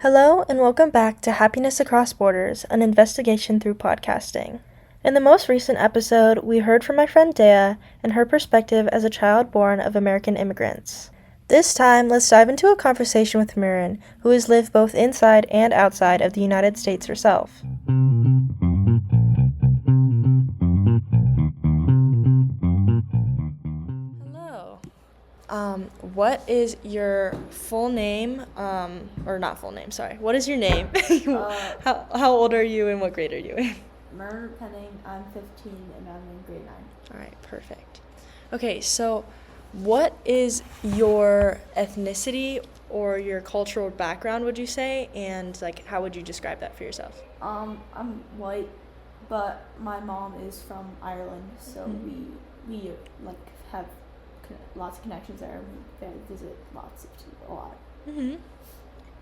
Hello, and welcome back to Happiness Across Borders, an investigation through podcasting. In the most recent episode, we heard from my friend Dea and her perspective as a child born of American immigrants. This time, let's dive into a conversation with Muirrean, who has lived both inside and outside of the United States herself. Hello. What is your full name? Or not full name, sorry. What is your name? How old are you and what grade are you in? Murder Penning, I'm 15 and I'm in grade 9. All right, perfect. Okay, so what is your ethnicity or your cultural background, would you say? And like, how would you describe that for yourself? I'm white, but my mom is from Ireland, so we like have lots of connections there. We visit lots of people a lot. Mm-hmm.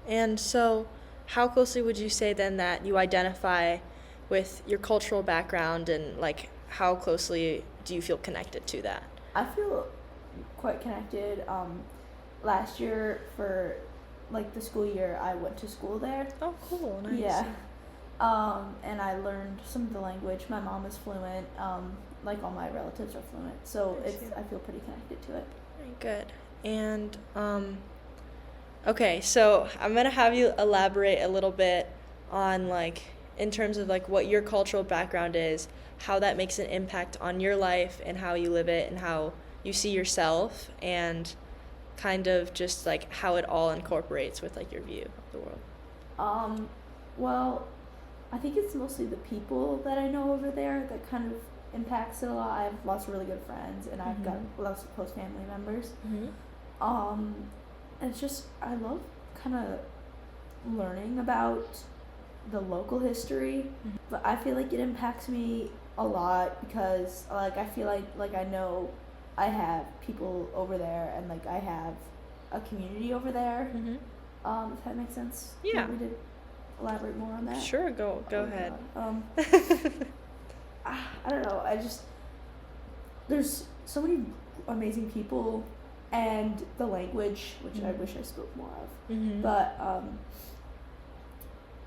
And so, how closely would you say then that you identify with your cultural background, and like how closely do you feel connected to that? I feel quite connected. Last year for like the school year, I went to school there. Oh, cool, nice. Yeah. And I learned some of the language. My mom is fluent. Like all my relatives are fluent, so I feel pretty connected to it. Very good. And okay, so I'm gonna have you elaborate a little bit on like in terms of like what your cultural background is, how that makes an impact on your life and how you live it and how you see yourself, and kind of just like how it all incorporates with like your view of the world. Well, I think it's mostly the people that I know over there that kind of impacts it a lot. I have lots of really good friends, and I've got lots of close family members. And it's just, I love kind of learning about the local history, but I feel like it impacts me a lot because like I feel like I know I have people over there, and like I have a community over there. If that makes sense. Yeah. Do you want me to elaborate more on that? Sure, go ahead. I don't know. There's so many amazing people, and the language, which I wish I spoke more of. But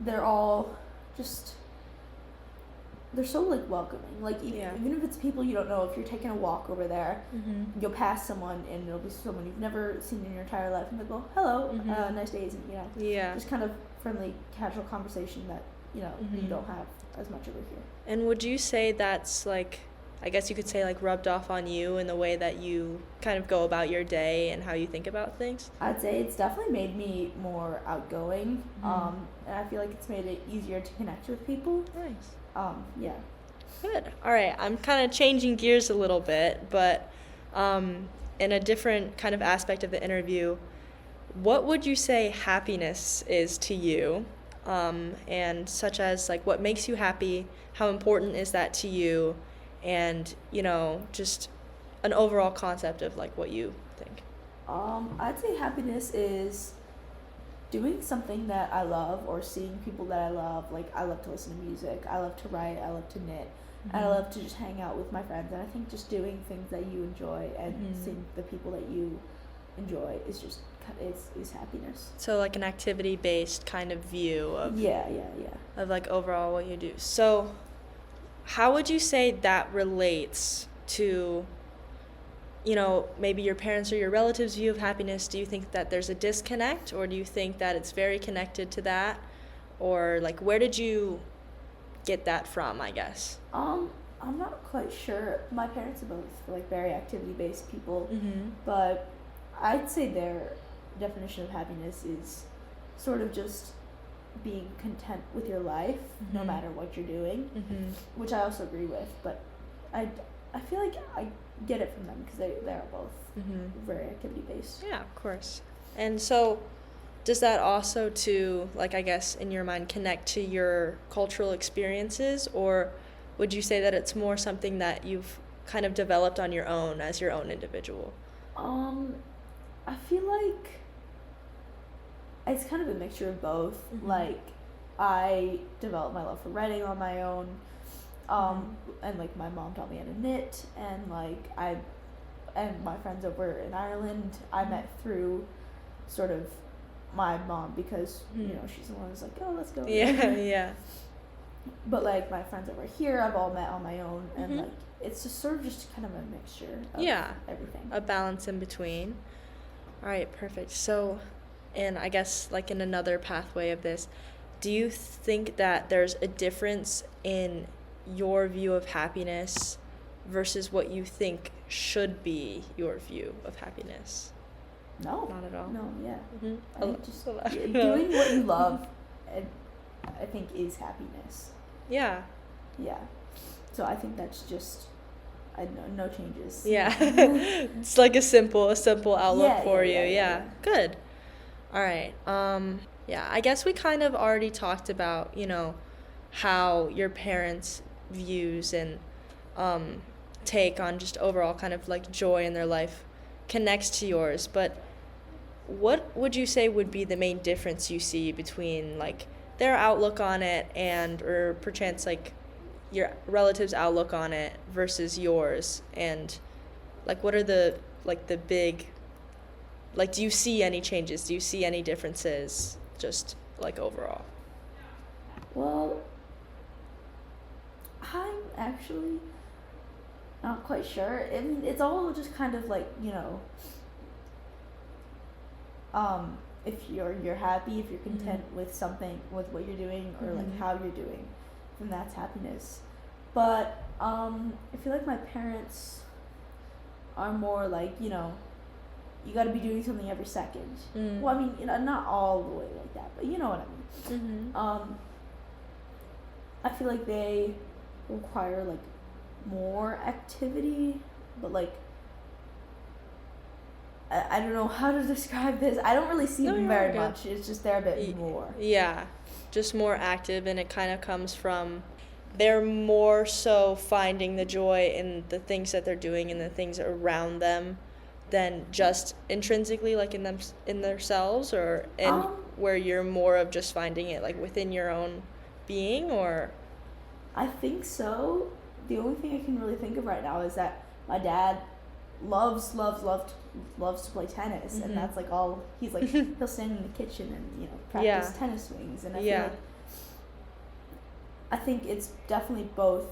they're all just, they're so like welcoming. Like even if it's people you don't know, if you're taking a walk over there, you'll pass someone and it'll be someone you've never seen in your entire life, and they'll go, "Hello, nice days," and just kind of friendly, casual conversation that you don't have as much over here. And would you say that's like, I guess you could say like rubbed off on you in the way that you kind of go about your day and how you think about things? I'd say it's definitely made me more outgoing, and I feel like it's made it easier to connect with people. Nice. Yeah. Good. All right, I'm kind of changing gears a little bit, but in a different kind of aspect of the interview, what would you say happiness is to you? And such as like what makes you happy, how important is that to you, and just an overall concept of like what you think. I'd say happiness is doing something that I love or seeing people that I love. Like I love to listen to music, I love to write, I love to knit, and I love to just hang out with my friends. And I think just doing things that you enjoy and seeing the people that you enjoy is happiness. So like an activity based kind of view of of like overall what you do. So how would you say that relates to maybe your parents or your relatives' view of happiness? Do you think that there's a disconnect, or do you think that it's very connected to that, or like where did you get that from, I guess? I'm not quite sure. My parents are both like very activity based people, but I'd say their definition of happiness is sort of just being content with your life, no matter what you're doing, which I also agree with. But I feel like I get it from them because they are both very activity based. Yeah, of course. And so does that also to, like, I guess in your mind, connect to your cultural experiences, or would you say that it's more something that you've kind of developed on your own as your own individual? I feel like it's kind of a mixture of both. Like I developed my love for writing on my own, and like my mom taught me how to knit, and like and my friends over in Ireland I met through sort of my mom because you know she's the one who's like, oh, let's go. Yeah, yeah. But like my friends over here, I've all met on my own, and Mhm. like it's just sort of just kind of a mixture of Yeah. everything. A balance in between. All right, perfect. So, and I guess like in another pathway of this, do you think that there's a difference in your view of happiness versus what you think should be your view of happiness? No. Not at all. No, yeah. Mm-hmm. I think just doing what you love, I think, is happiness. Yeah. Yeah. So I think that's just, I know, no changes. Yeah. It's like a simple outlook Yeah, for yeah, you. yeah. Good. All right. Yeah, I guess we kind of already talked about, how your parents' views and take on just overall kind of like joy in their life connects to yours. But what would you say would be the main difference you see between like their outlook on it or perchance like your relatives' outlook on it versus yours? And like what are the big, like, do you see any changes? Do you see any differences just like overall? Well, I'm actually not quite sure. I mean, it's all just kind of like, if you're happy, if you're content with something, with what you're doing, or like how you're doing, then that's happiness. But I feel like my parents are more like, you got to be doing something every second. Well, I mean, not all the way like that, but you know what I mean. I feel like they require like more activity, but like I don't know how to describe this. I don't really see them very much. It's just they're a bit more. Yeah, just more active, and it kind of comes from they're more so finding the joy in the things that they're doing and the things around them than just intrinsically like in themselves, or where you're more of just finding it like within your own being. Or I think so. The only thing I can really think of right now is that my dad loves to play tennis, and that's like all he's like. He'll stand in the kitchen and practice tennis swings, and I feel like I think it's definitely both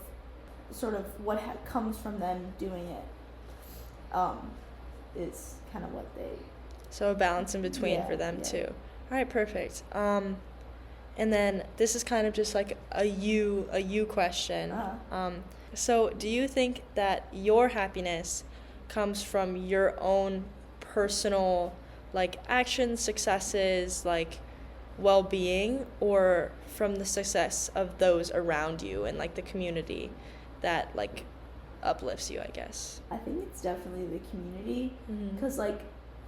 sort of what comes from them doing it is kind of what they, so a balance in between for them too. All right, perfect. And then this is kind of just like a you question. So do you think that your happiness comes from your own personal like actions, successes, like well-being, or from the success of those around you and like the community that like uplifts you, I guess? I think it's definitely the community, because like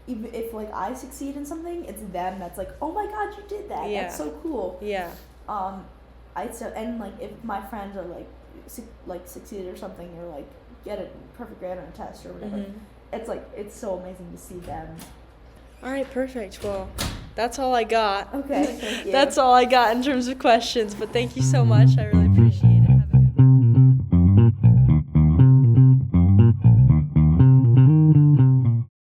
even if like I succeed in something, it's them that's like, oh my god, you did that, that's so cool. And like if my friends are like succeed or something, or like get a perfect grade on a test or whatever, it's like it's so amazing to see them. All right, perfect. Well, that's all I got. Okay, thank you. That's all I got in terms of questions, but thank you so much. I really